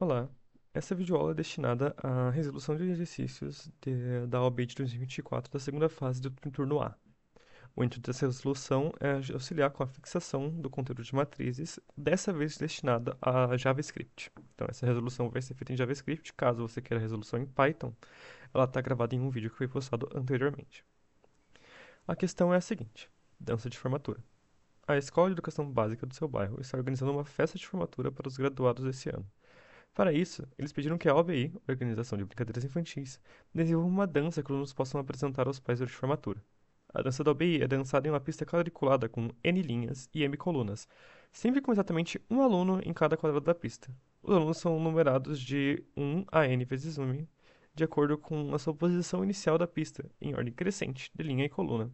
Olá, essa videoaula é destinada à resolução de exercícios da OAB de 2024 da segunda fase do turno A. O intuito dessa resolução é auxiliar com a fixação do conteúdo de matrizes, dessa vez destinada a JavaScript. Então, essa resolução vai ser feita em JavaScript. Caso você queira a resolução em Python, ela está gravada em um vídeo que foi postado anteriormente. A questão é a seguinte: dança de formatura. A Escola de Educação Básica do seu bairro está organizando uma festa de formatura para os graduados esse ano. Para isso, eles pediram que a OBI, Organização de Brincadeiras Infantis, desenvolva uma dança que os alunos possam apresentar aos pais durante a formatura. A dança da OBI é dançada em uma pista quadriculada com N linhas e M colunas, sempre com exatamente um aluno em cada quadrado da pista. Os alunos são numerados de 1 a N vezes 1, de acordo com a sua posição inicial da pista, em ordem crescente, de linha e coluna.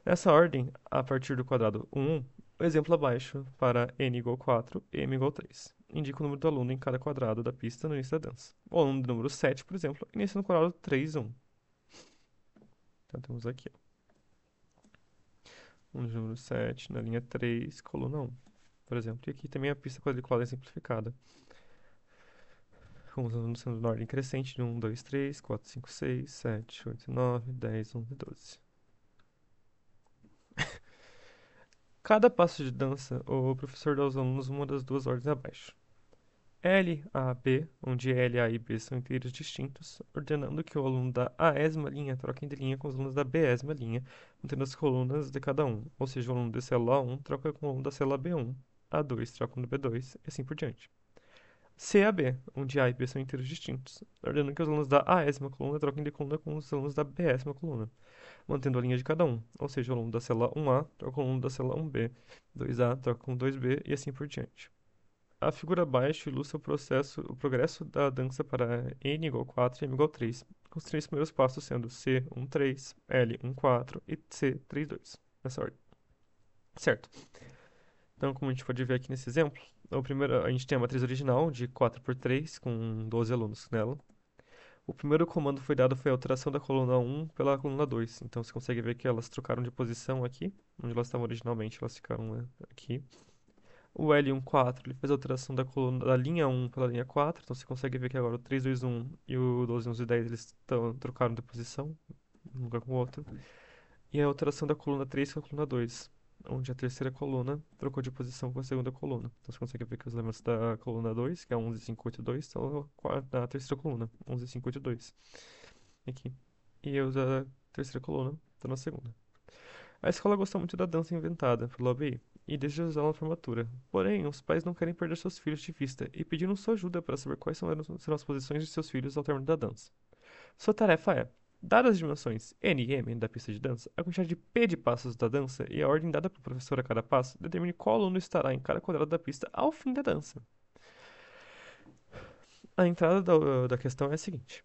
Nessa ordem, a partir do quadrado 1, o exemplo abaixo para n igual 4 e m igual 3 indica o número do aluno em cada quadrado da pista no início da dança. O aluno do número 7, por exemplo, inicia no quadrado 3, 1. Então temos aqui, ó, o número 7 na linha 3, coluna 1, por exemplo. E aqui também a pista quadriculada é simplificada, com os alunos sendo na ordem crescente de 1, 2, 3, 4, 5, 6, 7, 8, 9, 10, 11, 12. Cada passo de dança, o professor dá aos alunos uma das duas ordens abaixo. L, A, B, onde L, A e B são inteiros distintos, ordenando que o aluno da A-esma linha troque de linha com os alunos da B-esma linha, mantendo as colunas de cada um. Ou seja, o aluno da célula A1 troca com o aluno da célula B1, A2 troca com o B2 e assim por diante. C a B, onde A e B são inteiros distintos, ordenando que os alunos da A-esma coluna troquem de coluna com os alunos da B-esma coluna, mantendo a linha de cada um. Ou seja, o aluno da célula 1A troca com o aluno da célula 1B, 2A troca com 2B e assim por diante. A figura abaixo ilustra o progresso da dança para n igual 4 e m igual 3, com os três primeiros passos sendo C 1 3, L 1 4 e C 3 2, nessa ordem. Certo. Então, como a gente pode ver aqui nesse exemplo, o primeiro, a gente tem a matriz original de 4 por 3, com 12 alunos nela. O primeiro comando foi a alteração da coluna 1 pela coluna 2. Então, você consegue ver que elas trocaram de posição aqui, onde elas estavam originalmente, elas ficaram aqui. O L14 ele fez a alteração da coluna da linha 1 pela linha 4, então você consegue ver que agora o 3, 2, 1 e o 12, 11 e 10 eles trocaram de posição, um lugar com o outro. E a alteração da coluna 3 com a coluna 2, onde a terceira coluna trocou de posição com a segunda coluna. Então você consegue ver que os elementos da coluna 2, que é 11, 5, 8, 2, estão na terceira coluna, 11, 5, 8, 2. Aqui. E os da terceira coluna estão na segunda. A escola gosta muito da dança inventada pelo ABI e deseja usá-la na formatura. Porém, os pais não querem perder seus filhos de vista e pediram sua ajuda para saber quais serão as posições de seus filhos ao término da dança. Sua tarefa é, dadas as dimensões n e m da pista de dança, a quantidade de p de passos da dança e a ordem dada pelo professor a cada passo, determine qual aluno estará em cada quadrado da pista ao fim da dança. A entrada da questão é a seguinte.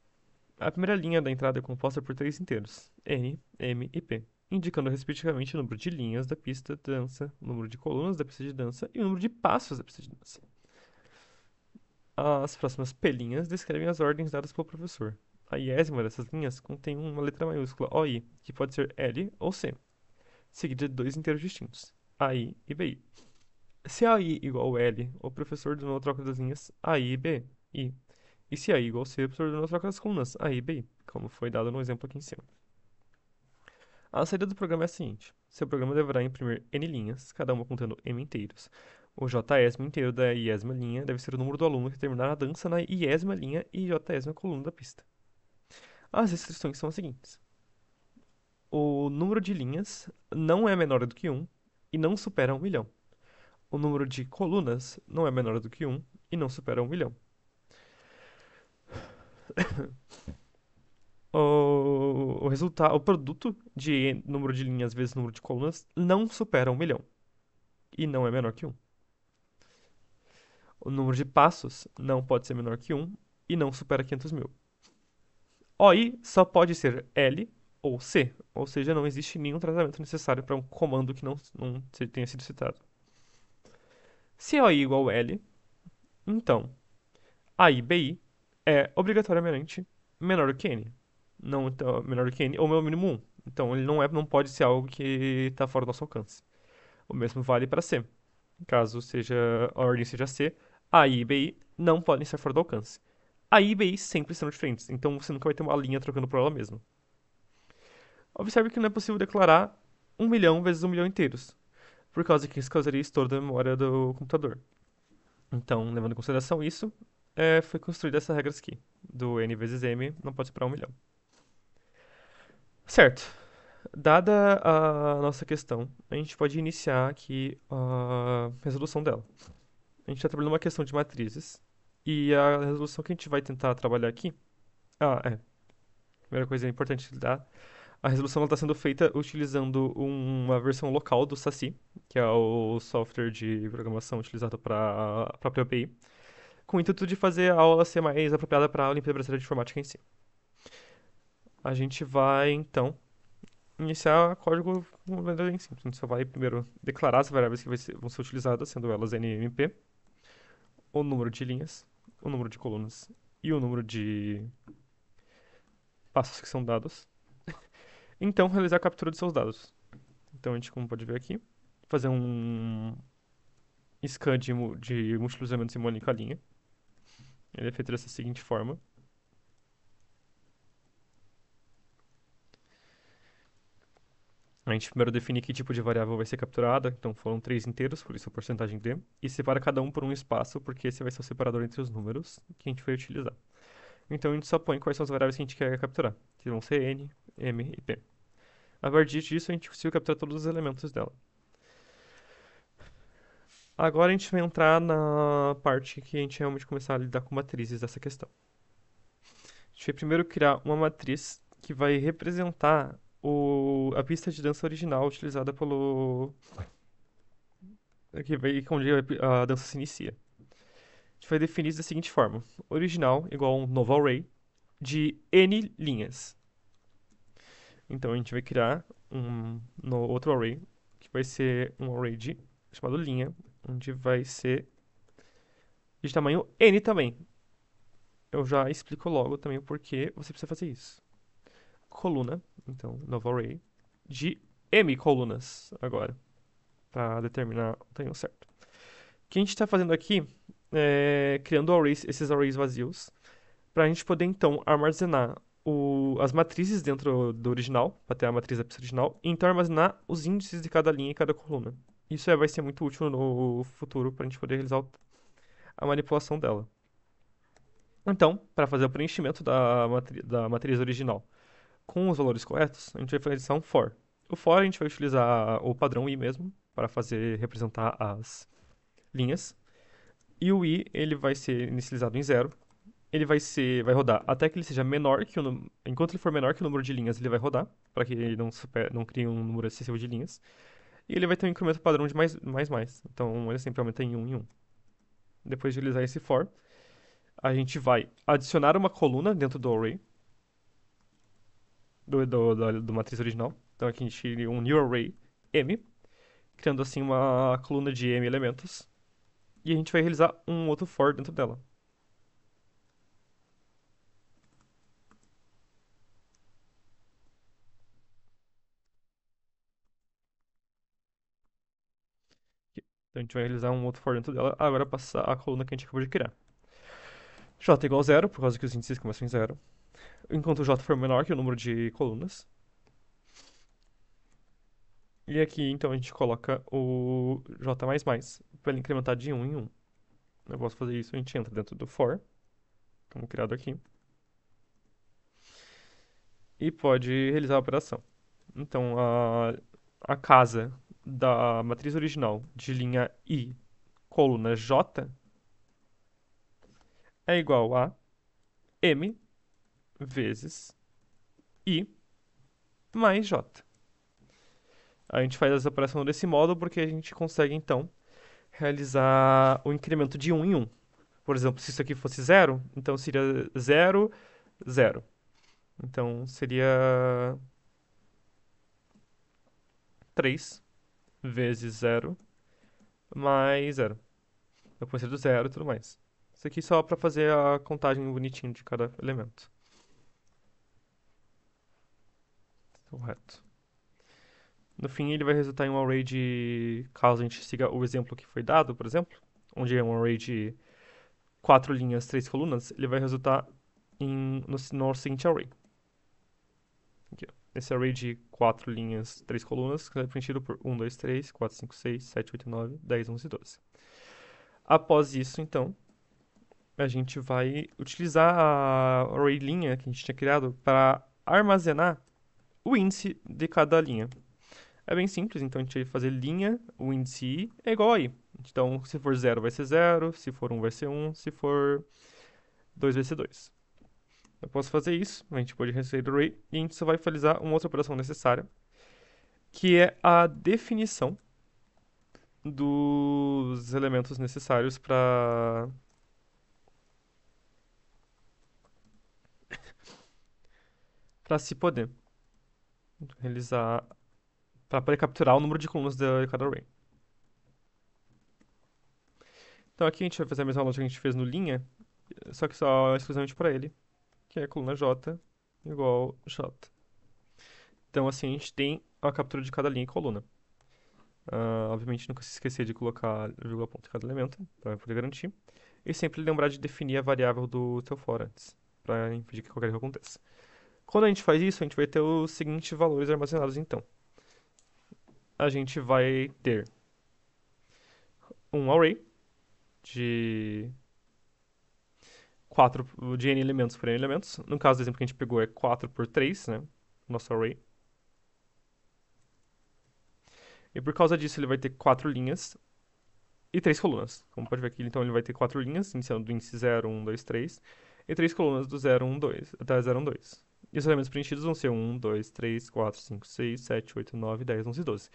A primeira linha da entrada é composta por três inteiros, N, M e P, indicando respectivamente o número de linhas da pista de dança, o número de colunas da pista de dança e o número de passos da pista de dança. As próximas P linhas descrevem as ordens dadas pelo professor. A iésima dessas linhas contém uma letra maiúscula OI, que pode ser L ou C, seguida de dois inteiros distintos, AI e BI. Se AI igual a L, o professor ordenou a troca das linhas AI e B, I. E se AI igual a C, o professor ordenou a troca das colunas AI e BI, como foi dado no exemplo aqui em cima. A saída do programa é a seguinte: seu programa deverá imprimir n linhas, cada uma contendo m inteiros. O jésimo inteiro da iésima linha deve ser o número do aluno que terminar a dança na iésima linha e jésima coluna da pista. As restrições são as seguintes: o número de linhas não é menor do que 1 e não supera 1 milhão. O número de colunas não é menor do que 1 e não supera 1 milhão. O produto de número de linhas vezes número de colunas não supera 1 milhão e não é menor que 1. O número de passos não pode ser menor que 1 e não supera 500 mil. OI só pode ser L ou C, ou seja, não existe nenhum tratamento necessário para um comando que não tenha sido citado. Se OI é igual a L, então AI/BI é obrigatoriamente menor do que N. Não, então, menor do que N ou no mínimo 1. Então ele não pode ser algo que está fora do nosso alcance. O mesmo vale para C. Caso a ordem seja C, AI e BI não podem estar fora do alcance. A I e B sempre serão diferentes, então você nunca vai ter uma linha trocando por ela mesma. Observe que não é possível declarar 1 milhão vezes 1 milhão inteiros, por causa que isso causaria estouro da memória do computador. Então, levando em consideração isso, foi construída essa regra aqui, do n vezes m não pode superar 1 milhão. Certo. Dada a nossa questão, a gente pode iniciar aqui a resolução dela. A gente está trabalhando uma questão de matrizes, e a resolução que a gente vai tentar trabalhar aqui... Primeira coisa importante dar, a resolução está sendo feita utilizando uma versão local do SASI, que é o software de programação utilizado para a própria API, com o intuito de fazer a aula ser mais apropriada para a Olimpíada Brasileira de Informática em si. A gente vai, então, iniciar código de maneira bem simples. A gente só vai primeiro declarar as variáveis que vão ser utilizadas, sendo elas n e mp, o número de linhas, o número de colunas e o número de passos que são dados. Então, realizar a captura de seus dados. Então, a gente, como pode ver aqui, fazer um scan de múltiplos elementos em uma única linha. Ele é feito dessa seguinte forma. A gente primeiro define que tipo de variável vai ser capturada, então foram 3 inteiros, por isso a porcentagem d, e separa cada um por um espaço, porque esse vai ser o separador entre os números que a gente vai utilizar. Então a gente só põe quais são as variáveis que a gente quer capturar, que vão ser n, m e p. A partir disso, a gente conseguiu capturar todos os elementos dela. Agora a gente vai entrar na parte que a gente realmente começar a lidar com matrizes dessa questão. A gente vai primeiro criar uma matriz que vai representar a pista de dança original utilizada pelo... que vai, onde a dança se inicia. A gente vai definir isso da seguinte forma: original igual a um novo array de n linhas. Então a gente vai criar outro array, que vai ser um array chamado linha, onde vai ser de tamanho n também. Eu já explico logo também o porquê você precisa fazer isso. Coluna, então, novo array, de m colunas agora, para determinar o tamanho certo. O que a gente está fazendo aqui é criando esses arrays vazios, para a gente poder então armazenar as matrizes dentro do original, para ter a matriz da pista original, e então armazenar os índices de cada linha e cada coluna. Isso vai ser muito útil no futuro para a gente poder realizar a manipulação dela. Então, para fazer o preenchimento da matriz original com os valores corretos, a gente vai fazer um for. O for a gente vai utilizar o padrão i mesmo, para fazer representar as linhas. E o i ele vai ser inicializado em 0. Ele vai rodar até que ele seja menor que o número. Enquanto ele for menor que o número de linhas, ele vai rodar, para que ele não crie um número excessivo de linhas. E ele vai ter um incremento padrão de mais. Então ele sempre aumenta em 1 em 1. Depois de utilizar esse for, a gente vai adicionar uma coluna dentro do array, do matriz original. Então aqui a gente cria um new array m, criando assim uma coluna de m elementos. E a gente vai realizar um outro for dentro dela. Então a gente vai realizar um outro for dentro dela, agora passar a coluna que a gente acabou de criar. J igual a 0, por causa que os índices começam em 0. Enquanto o J for menor que o número de colunas. E aqui, então, a gente coloca o J++, para ele incrementar de 1 em 1. Eu posso fazer isso, a gente entra dentro do for, como criado aqui, e pode realizar a operação. Então, a casa da matriz original de linha I, coluna J, é igual a M vezes I mais J. A gente faz essa operação desse modo porque a gente consegue, então, realizar o incremento de 1 em 1. Por exemplo, se isso aqui fosse 0, então seria 0, 0. Então seria 3 vezes 0 mais 0. Depois seria do 0 e tudo mais. Isso aqui só para fazer a contagem bonitinha de cada elemento. Correto. No fim, ele vai resultar em um array de... Caso a gente siga o exemplo que foi dado, por exemplo, onde é um array de 4 linhas, 3 colunas, ele vai resultar no seguinte array. Aqui, ó. Esse array de 4 linhas, 3 colunas, que é preenchido por 1, 2, 3, 4, 5, 6, 7, 8, 9, 10, 11 e 12. Após isso, então, a gente vai utilizar a array linha que a gente tinha criado para armazenar o índice de cada linha. É bem simples, então a gente vai fazer linha, o índice i é igual a i. Então, se for 0 vai ser 0, se for 1 vai ser 1, se for 2 vai ser 2. Eu posso fazer isso, a gente pode receber o array e a gente só vai finalizar uma outra operação necessária, que é a definição dos elementos necessários para se poder realizar, para poder capturar o número de colunas de cada array. Então aqui a gente vai fazer a mesma lógica que a gente fez no linha, só que só exclusivamente para ele, que é a coluna j igual j. Então assim a gente tem a captura de cada linha e coluna. Obviamente nunca se esquecer de colocar vírgula ponto em cada elemento, para poder garantir. E sempre lembrar de definir a variável do teu for antes, para impedir que qualquer erro aconteça. Quando a gente faz isso, a gente vai ter os seguintes valores armazenados então. A gente vai ter um array de 4 de n elementos por n elementos. No caso do exemplo que a gente pegou é 4 por 3, né? Nosso array. E por causa disso ele vai ter 4 linhas e 3 colunas. Como pode ver aqui, então ele vai ter 4 linhas, iniciando do índice 0, 1, 2, 3, e 3 colunas do 0, 1, 2, até 0, 1, 2. E os elementos preenchidos vão ser 1, 2, 3, 4, 5, 6, 7, 8, 9, 10, 11 e 12.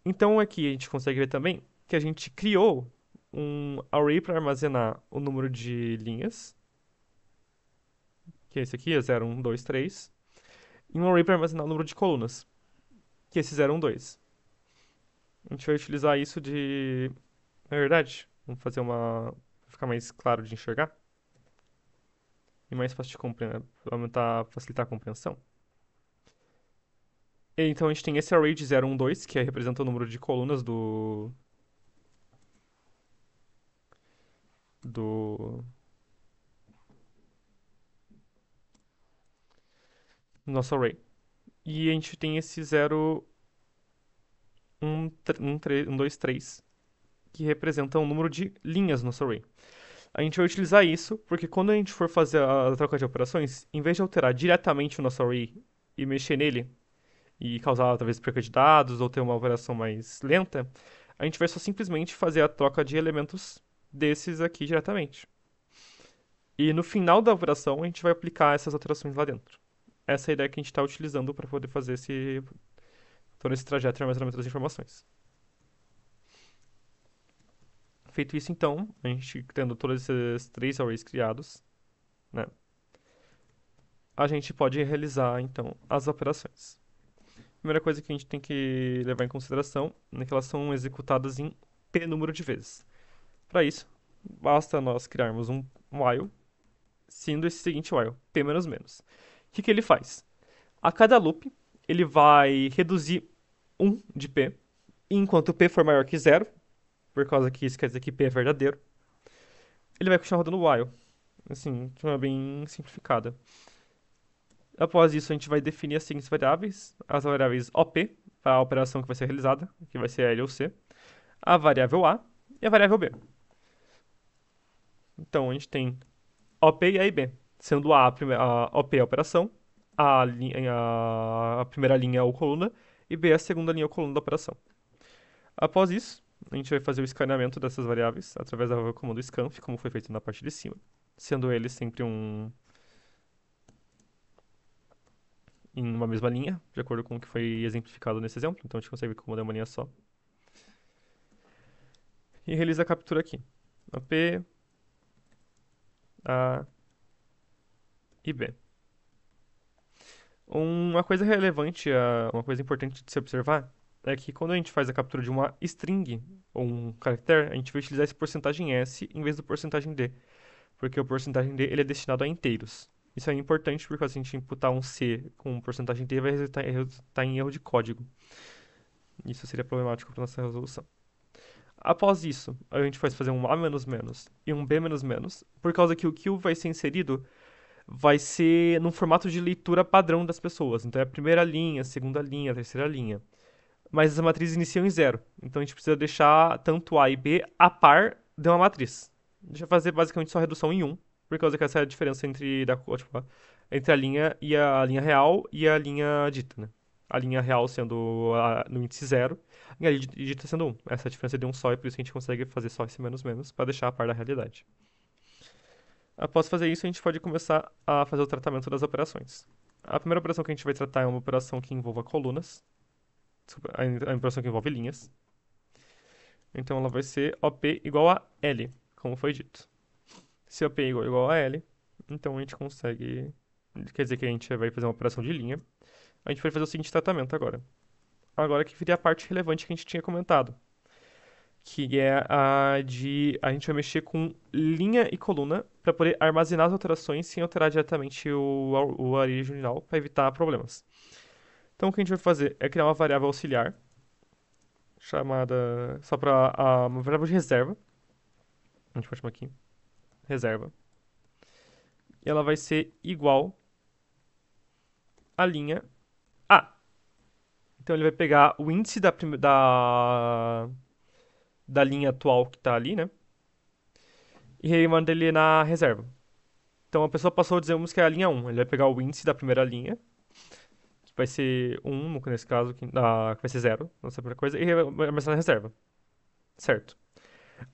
Então aqui a gente consegue ver também que a gente criou um array para armazenar o número de linhas, que é esse aqui, é 0, 1, 2, 3, e um array para armazenar o número de colunas, que é esse 0, 1, 2. A gente vai utilizar isso de... Na verdade, vamos fazer uma... Pra ficar mais claro de enxergar e mais fácil de compreender, aumentar, facilitar a compreensão. E, então a gente tem esse array de 0, 1, 2, que representa o número de colunas do nosso array. E a gente tem esse 0, 1, 2, 3, que representa o número de linhas no nosso array. A gente vai utilizar isso porque quando a gente for fazer a troca de operações, em vez de alterar diretamente o nosso array e mexer nele, e causar talvez perca de dados ou ter uma operação mais lenta, a gente vai só simplesmente fazer a troca de elementos desses aqui diretamente. E no final da operação a gente vai aplicar essas alterações lá dentro. Essa é a ideia que a gente está utilizando para poder fazer todo esse trajeto de armazenamento das informações. Feito isso, então, a gente tendo todos esses 3 arrays criados, né, a gente pode realizar, então, as operações. Primeira coisa que a gente tem que levar em consideração é que elas são executadas em p número de vezes. Para isso, basta nós criarmos um while, sendo esse seguinte while, p menos menos. O que ele faz? A cada loop, ele vai reduzir 1 de p, e enquanto p for maior que 0, por causa que isso quer dizer que p é verdadeiro, ele vai continuar rodando while, assim, de uma bem simplificada. Após isso, a gente vai definir as seguintes variáveis. As variáveis OP, para a operação que vai ser realizada, que vai ser L ou C. A variável A e a variável B. Então, a gente tem OP e A e B. Sendo a OP a operação, a primeira linha ou coluna, e B a segunda linha ou coluna da operação. Após isso, a gente vai fazer o escaneamento dessas variáveis através do comando scanf, como foi feito na parte de cima, sendo ele sempre em uma mesma linha, de acordo com o que foi exemplificado nesse exemplo. Então a gente consegue ver como é uma linha só. E realiza a captura aqui. AP, A e B. Uma coisa relevante, uma coisa importante de se observar é que quando a gente faz a captura de uma string ou um caractere, a gente vai utilizar esse porcentagem S em vez do porcentagem D, porque o porcentagem D ele é destinado a inteiros. Isso é importante porque se a gente imputar um C com porcentagem D vai resultar em erro de código. Isso seria problemático para nossa resolução. Após isso, a gente vai fazer um A menos menos e um B menos menos, por causa que o que vai ser inserido vai ser no formato de leitura padrão das pessoas. Então é a primeira linha, a segunda linha, a terceira linha. Mas as matrizes iniciam em zero. Então a gente precisa deixar tanto A e B a par de uma matriz. Deixa eu fazer basicamente só redução em um, por causa que essa é a diferença tipo, entre a linha real e a linha dita, né? A linha real sendo no índice zero e a linha dita sendo um. Essa é a diferença de um só e por isso que a gente consegue fazer só esse menos menos para deixar a par da realidade. Após fazer isso, a gente pode começar a fazer o tratamento das operações. A primeira operação que a gente vai tratar é uma operação que envolva colunas. Desculpa, a operação que envolve linhas. Então ela vai ser OP igual a L, como foi dito. Se OP é igual a L, então a gente consegue. Quer dizer que a gente vai fazer uma operação de linha. A gente vai fazer o seguinte tratamento agora. Agora que viria a parte relevante que a gente tinha comentado. Que é a de. A gente vai mexer com linha e coluna para poder armazenar as alterações sem alterar diretamente o array original para evitar problemas. Então o que a gente vai fazer é criar uma variável auxiliar chamada só para uma variável de reserva. A gente pode chamar aqui reserva. E ela vai ser igual à linha A. Então ele vai pegar o índice da linha atual que está ali, né? E aí manda ele na reserva. Então a pessoa passou a dizer que é a linha um. Ele vai pegar o índice da primeira linha, que vai ser um nesse caso, que vai ser zero, nossa primeira coisa, e vai armazenar na reserva. Certo.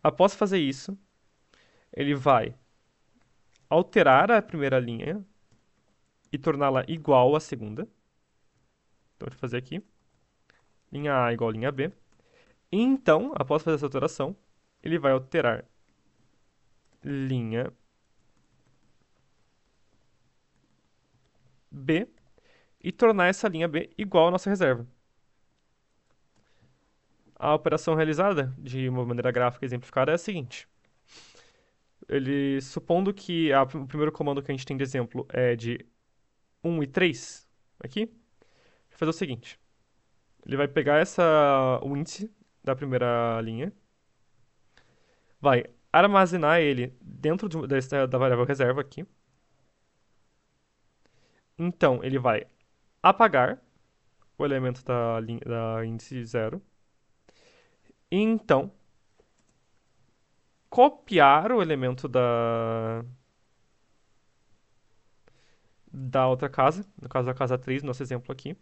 Após fazer isso, ele vai alterar a primeira linha e torná-la igual à segunda. Então, vou fazer aqui. Linha A igual a linha B. E então, após fazer essa alteração, ele vai alterar linha B e tornar essa linha B igual à nossa reserva. A operação realizada, de uma maneira gráfica exemplificada, é a seguinte. Ele, supondo que o primeiro comando que a gente tem de exemplo é de 1 e 3, aqui, vai fazer o seguinte. Ele vai pegar o índice da primeira linha, vai armazenar ele dentro da variável reserva aqui. Então, ele vai apagar o elemento da índice zero. E então, copiar o elemento da outra casa, no caso da casa 3, nosso exemplo aqui,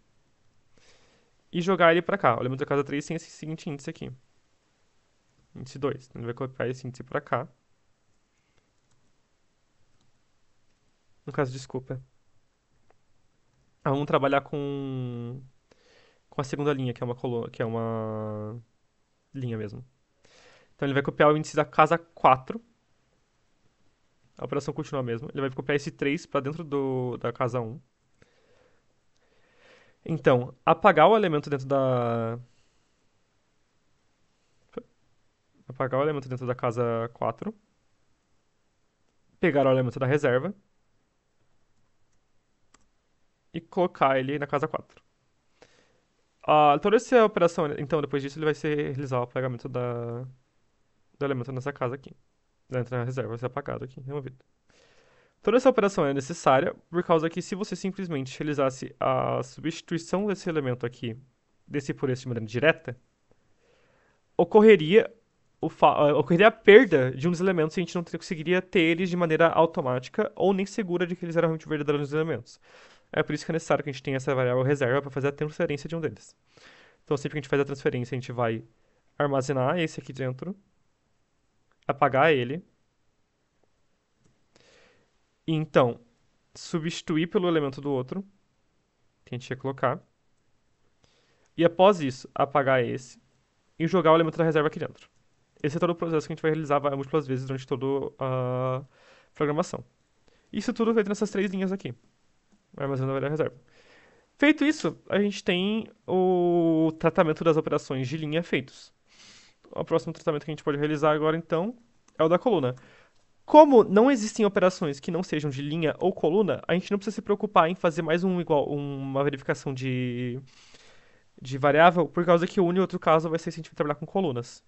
e jogar ele pra cá. O elemento da casa 3 tem esse seguinte índice aqui. Índice 2. Então ele vai copiar esse índice pra cá. No caso, desculpa. Vamos trabalhar com a segunda linha, que é uma coluna, que é uma linha mesmo. Então ele vai copiar o índice da casa 4. A operação continua a mesma. Ele vai copiar esse 3 para dentro da casa 1. Então, apagar o elemento dentro da. Apagar o elemento dentro da casa 4. Pegar o elemento da reserva. E colocar ele na casa 4. Toda essa operação, então, depois disso, ele vai realizar o apagamento do elemento nessa casa aqui. Dentro da reserva, vai ser apagado aqui, removido. Toda essa operação é necessária por causa que se você simplesmente realizasse a substituição desse elemento aqui, desse por esse de maneira direta, ocorreria, ocorreria a perda de um dos elementos e a gente não conseguiria ter eles de maneira automática ou nem segura de que eles eram realmente verdadeiros elementos. É por isso que é necessário que a gente tenha essa variável reserva para fazer a transferência de um deles. Então sempre que a gente faz a transferência, a gente vai armazenar esse aqui dentro, apagar ele, e então substituir pelo elemento do outro, que a gente ia colocar, e após isso, apagar esse e jogar o elemento da reserva aqui dentro. Esse é todo o processo que a gente vai realizar múltiplas vezes durante toda a programação. Isso tudo feito nessas três linhas aqui, armazenando a reserva. Feito isso, a gente tem o tratamento das operações de linha feitos. O próximo tratamento que a gente pode realizar agora, então, é o da coluna. Como não existem operações que não sejam de linha ou coluna, a gente não precisa se preocupar em fazer mais uma verificação de variável, por causa que o único outro caso vai ser se a gente trabalhar com colunas.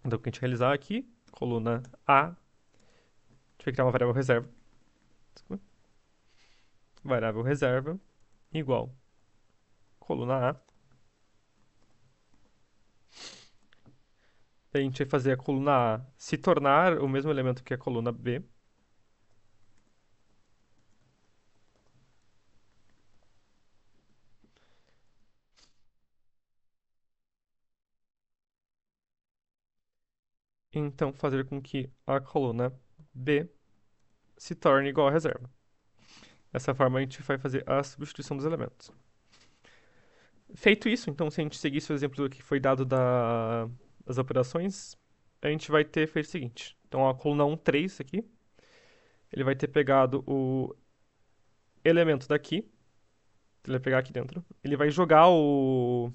Então, o que a gente realizar aqui, coluna A, a gente vai criar uma variável reserva. Desculpa. Variável reserva igual coluna A. A gente vai fazer a coluna A se tornar o mesmo elemento que a coluna B. Então, fazer com que a coluna B se torne igual à reserva. Dessa forma, a gente vai fazer a substituição dos elementos. Feito isso, então, se a gente seguisse o exemplo que foi dado das operações, a gente vai ter feito o seguinte. Então, a coluna 1, 3 aqui, ele vai ter pegado o elemento daqui, ele vai pegar aqui dentro, ele vai jogar o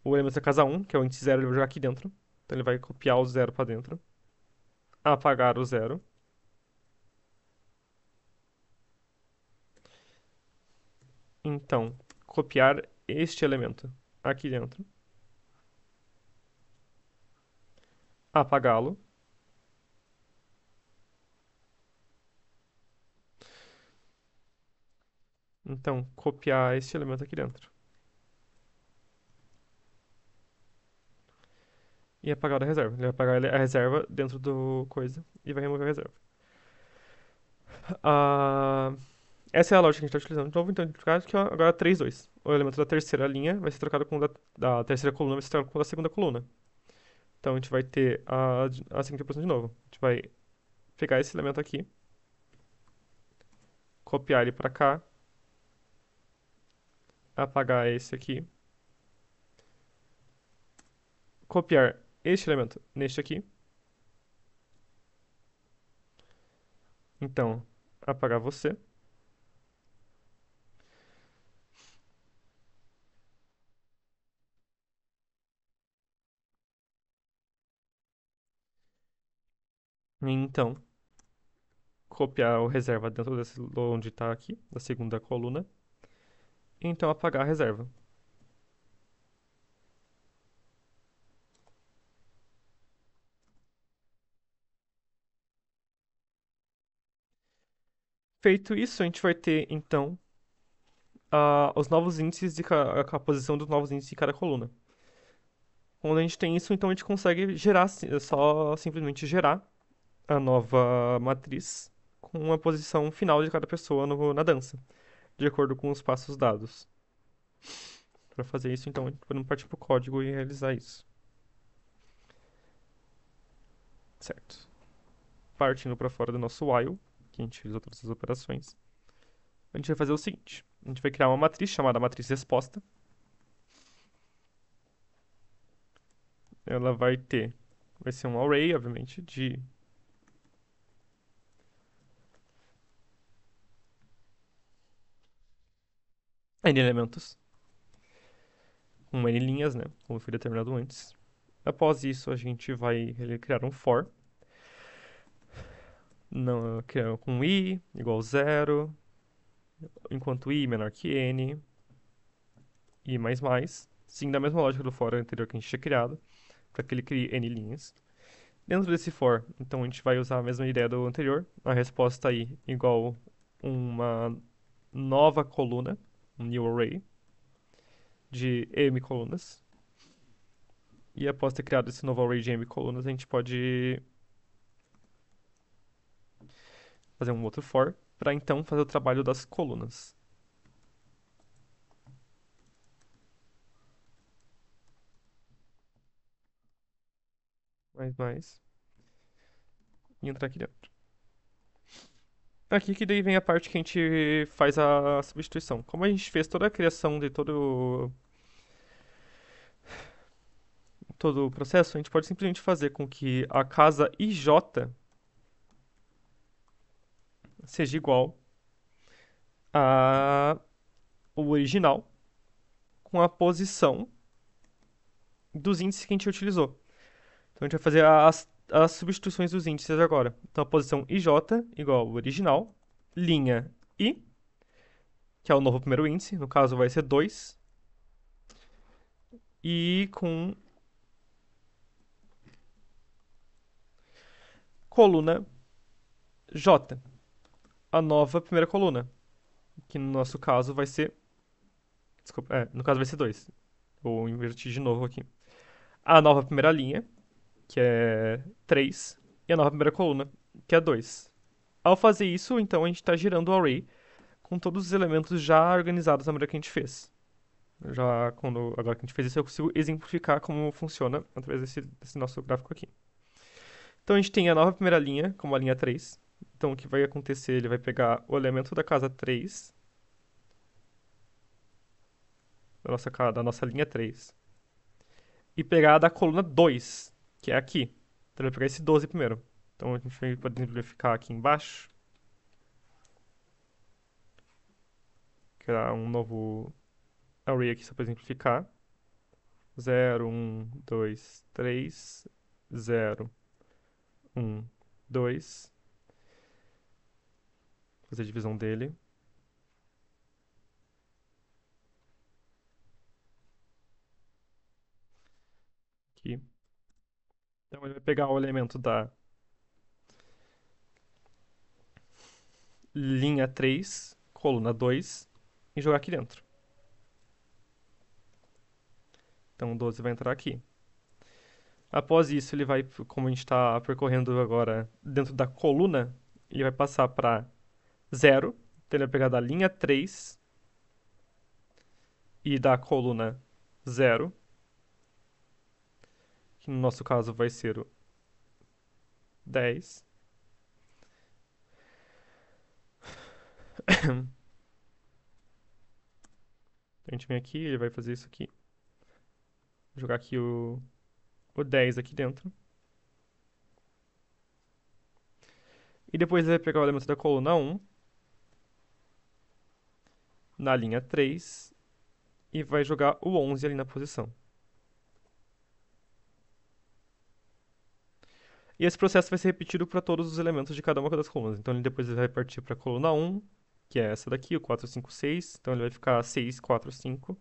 elemento da casa 1, que é o índice 0, ele vai jogar aqui dentro. Então, ele vai copiar o 0 para dentro, apagar o 0. Então, copiar este elemento aqui dentro, apagá-lo. Então, copiar este elemento aqui dentro. E apagar o da reserva. Ele vai apagar a reserva dentro do coisa e vai remover a reserva. Ah, essa é a lógica que a gente está utilizando de novo. Então, que agora 3, 2. O elemento da terceira linha vai ser trocado com o da terceira coluna, vai ser trocado com o da segunda coluna. Então, a gente vai ter a seguinte operação de novo. A gente vai pegar esse elemento aqui, copiar ele para cá, apagar esse aqui, copiar este elemento neste aqui. Então, apagar você. Então, copiar o reserva dentro desse onde está aqui, da segunda coluna. E então apagar a reserva. Feito isso, a gente vai ter então os novos índices a posição dos novos índices de cada coluna. Quando a gente tem isso, então a gente consegue gerar, só simplesmente gerar a nova matriz com a posição final de cada pessoa na dança, de acordo com os passos dados. Para fazer isso, então, podemos partir para o código e realizar isso. Certo. Partindo para fora do nosso while, que a gente fez outras operações, a gente vai fazer o seguinte: a gente vai criar uma matriz chamada matriz resposta. Ela vai ser um array, obviamente, de n elementos, com n linhas, né, como foi determinado antes. Após isso, a gente vai criar um for, com i igual 0, enquanto i menor que n, i mais mais, sim, da mesma lógica do for anterior que a gente tinha criado, para que ele crie n linhas. Dentro desse for, então a gente vai usar a mesma ideia do anterior, a resposta i igual uma nova coluna, um new array, de m colunas. E após ter criado esse novo array de m colunas, a gente pode fazer um outro for para então fazer o trabalho das colunas. Mais. E entrar aqui dentro. Aqui que daí vem a parte que a gente faz a substituição. Como a gente fez toda a criação de todo o processo, a gente pode simplesmente fazer com que a casa IJ seja igual a o original com a posição dos índices que a gente utilizou. Então a gente vai fazer as substituições dos índices agora. Então a posição IJ igual ao original, linha I, que é o novo primeiro índice, no caso vai ser 2, e com coluna J, a nova primeira coluna, que no nosso caso vai ser, desculpa, no caso vai ser 2. Vou invertir de novo aqui. A nova primeira linha, que é 3, e a nova primeira coluna, que é 2. Ao fazer isso, então a gente está girando o array com todos os elementos já organizados da maneira que a gente fez. Agora que a gente fez isso, eu consigo exemplificar como funciona através desse nosso gráfico aqui. Então a gente tem a nova primeira linha, como a linha 3. Então o que vai acontecer? Ele vai pegar o elemento da casa 3, da nossa linha 3, e pegar a da coluna 2, que é aqui. Então ele vai pegar esse 12 primeiro. Então a gente vai poder simplificar aqui embaixo, criar um novo array aqui só para exemplificar. 0, 1, 2, 3, 0, 1, 2. Fazer a divisão dele. Aqui. Então ele vai pegar o elemento da linha 3, coluna 2, e jogar aqui dentro. Então o 12 vai entrar aqui. Após isso, ele vai, como a gente está percorrendo agora dentro da coluna, ele vai passar para 0. Então ele vai pegar da linha 3 e da coluna 0, que no nosso caso vai ser o 10. A gente vem aqui, ele vai fazer isso aqui. Jogar aqui o 10 aqui dentro. E depois ele vai pegar o elemento da coluna 1 na linha 3 e vai jogar o 11 ali na posição. E esse processo vai ser repetido para todos os elementos de cada uma das colunas. Então ele depois vai partir para a coluna 1, que é essa daqui, o 4, 5, 6. Então ele vai ficar 6, 4, 5.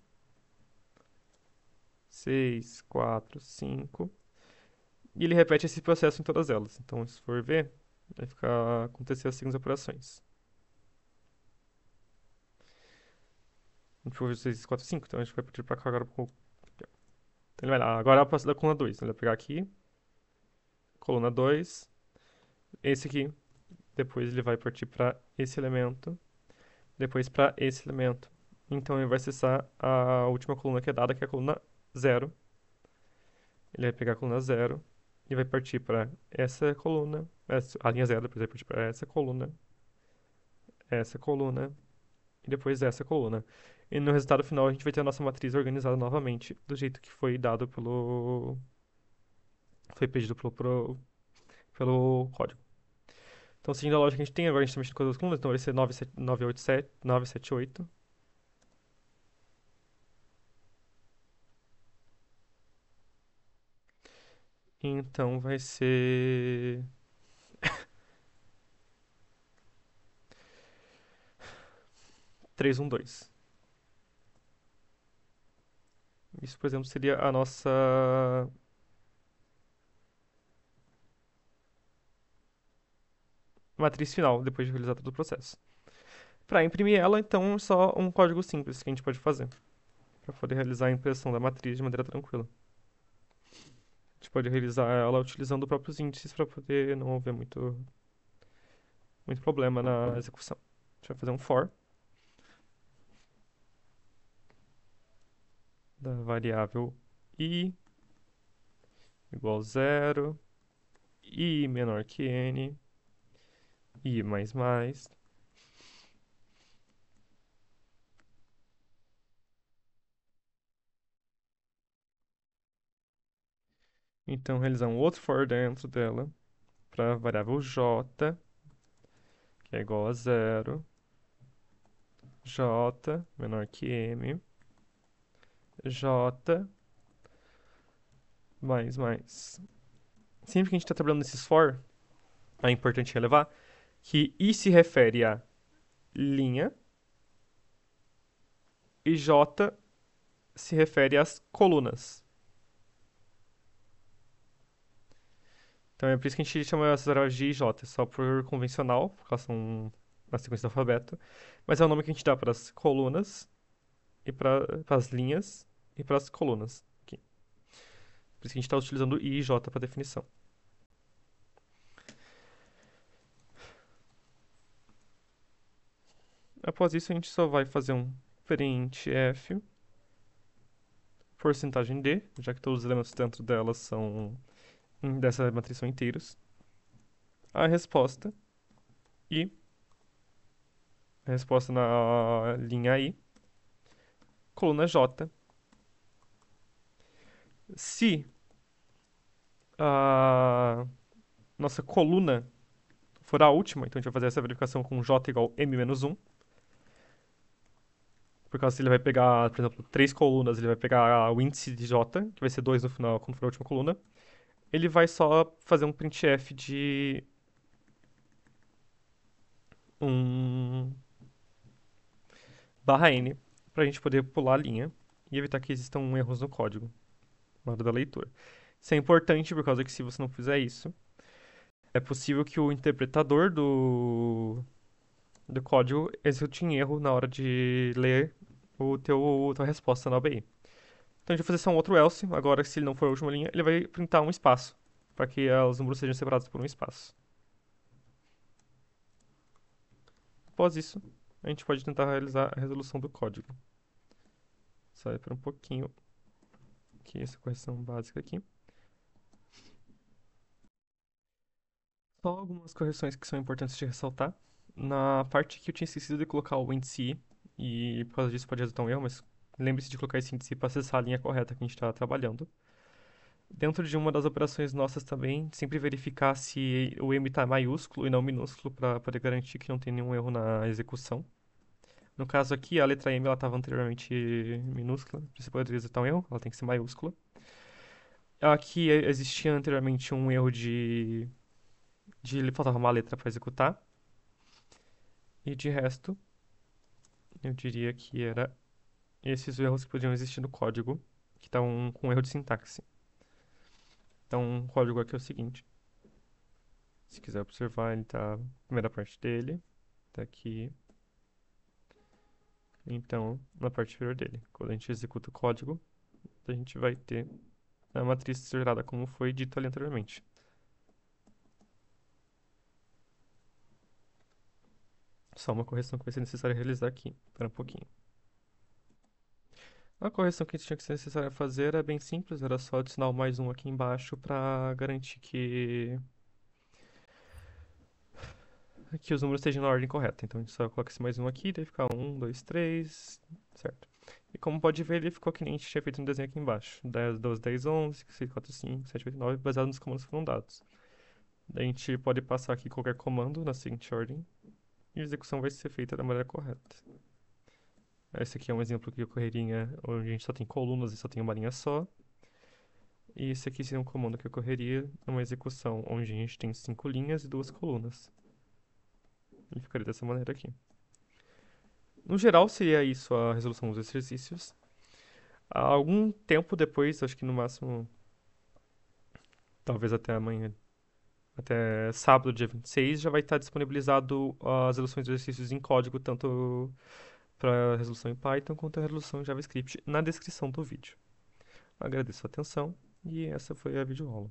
6, 4, 5. E ele repete esse processo em todas elas. Então, se for ver, vai acontecer as seguintes operações. A gente for 6, 4, 5. Então a gente vai partir para cá agora. Então ele vai lá. Agora é a próxima da coluna 2. Então ele vai pegar aqui, coluna 2, esse aqui. Depois ele vai partir para esse elemento. Depois para esse elemento. Então ele vai acessar a última coluna que é dada, que é a coluna 0. Ele vai pegar a coluna 0 e vai partir para essa coluna, a linha 0, depois vai partir para essa coluna e depois essa coluna. E no resultado final a gente vai ter a nossa matriz organizada novamente, do jeito que foi dado foi pedido pelo código. Então, seguindo a lógica que a gente tem, agora a gente está mexendo com as duas colunas, então vai ser 987, 978. Então vai ser 312. Isso, por exemplo, seria a nossa matriz final, depois de realizar todo o processo. Para imprimir ela, então, é só um código simples que a gente pode fazer para poder realizar a impressão da matriz de maneira tranquila. A gente pode realizar ela utilizando os próprios índices para poder não haver muito problema na execução. A gente vai fazer um for da variável i igual 0, i menor que n, i mais mais. Então, realizar um outro for dentro dela para a variável j, que é igual a 0, j menor que m, j mais mais. Sempre que a gente está trabalhando nesses for, é importante relevar que i se refere a linha e j se refere às colunas. Então é por isso que a gente chama essas variáveis de J, só por convencional, porque elas são na sequência do alfabeto. Mas é o nome que a gente dá para as colunas e para as linhas e para as colunas. Aqui. Por isso que a gente está utilizando I e J para definição. Após isso, a gente só vai fazer um printf porcentagem D, já que todos os elementos dentro dela são dessa matriz são inteiros. A resposta e a resposta na linha I, coluna J. Se a nossa coluna for a última, então a gente vai fazer essa verificação com J igual M-1. Por causa que ele vai pegar, por exemplo, três colunas, ele vai pegar o índice de J, que vai ser 2 no final, quando for a última coluna. Ele vai só fazer um printf de um barra N, pra gente poder pular a linha e evitar que existam erros no código na hora da leitura. Isso é importante por causa que se você não fizer isso, é possível que o interpretador do código execute em erro na hora de ler tua resposta na ABI. Então a gente vai fazer só um outro else. Agora, se ele não for a última linha, ele vai printar um espaço, para que os números sejam separados por um espaço. Após isso, a gente pode tentar realizar a resolução do código. Só para um pouquinho aqui, essa correção básica aqui. Só algumas correções que são importantes de ressaltar. Na parte que eu tinha esquecido de colocar o índice I, e por causa disso pode resultar um erro, mas lembre-se de colocar esse índice para acessar a linha correta que a gente está trabalhando. Dentro de uma das operações nossas também, sempre verificar se o M está maiúsculo e não minúsculo para poder garantir que não tem nenhum erro na execução. No caso aqui, a letra M estava anteriormente minúscula, para você poder executar um erro, ela tem que ser maiúscula. Aqui existia anteriormente um erro de faltava uma letra para executar. E de resto, eu diria que era esses erros que podiam existir no código, que estavam com erro de sintaxe. Então, o código aqui é o seguinte. Se quiser observar, ele tá a primeira parte dele, tá aqui. Então, na parte inferior dele, quando a gente executa o código, a gente vai ter a matriz gerada como foi dito ali anteriormente. Só uma correção que vai ser necessária realizar aqui. Espera um pouquinho. A correção que tinha que ser necessária fazer é bem simples, era só adicionar o mais um aqui embaixo para garantir que os números estejam na ordem correta. Então a gente só coloca esse mais um aqui, daí fica 1, 2, 3, certo. E como pode ver, ele ficou que nem a gente tinha feito no desenho aqui embaixo. 10, 12, 10, 11, 6, 4, 5, 7, 8, 9, baseado nos comandos que foram dados. Daí a gente pode passar aqui qualquer comando na seguinte ordem e a execução vai ser feita da maneira correta. Esse aqui é um exemplo que ocorreria onde a gente só tem colunas e só tem uma linha só. E esse aqui seria um comando que ocorreria numa execução onde a gente tem 5 linhas e 2 colunas. E ficaria dessa maneira aqui. No geral, seria isso a resolução dos exercícios. Algum tempo depois, acho que no máximo, talvez até amanhã, até sábado, dia 26, já vai estar disponibilizado as resoluções dos exercícios em código, tanto para resolução em Python quanto a resolução em JavaScript, na descrição do vídeo. Agradeço a atenção e essa foi a videoaula.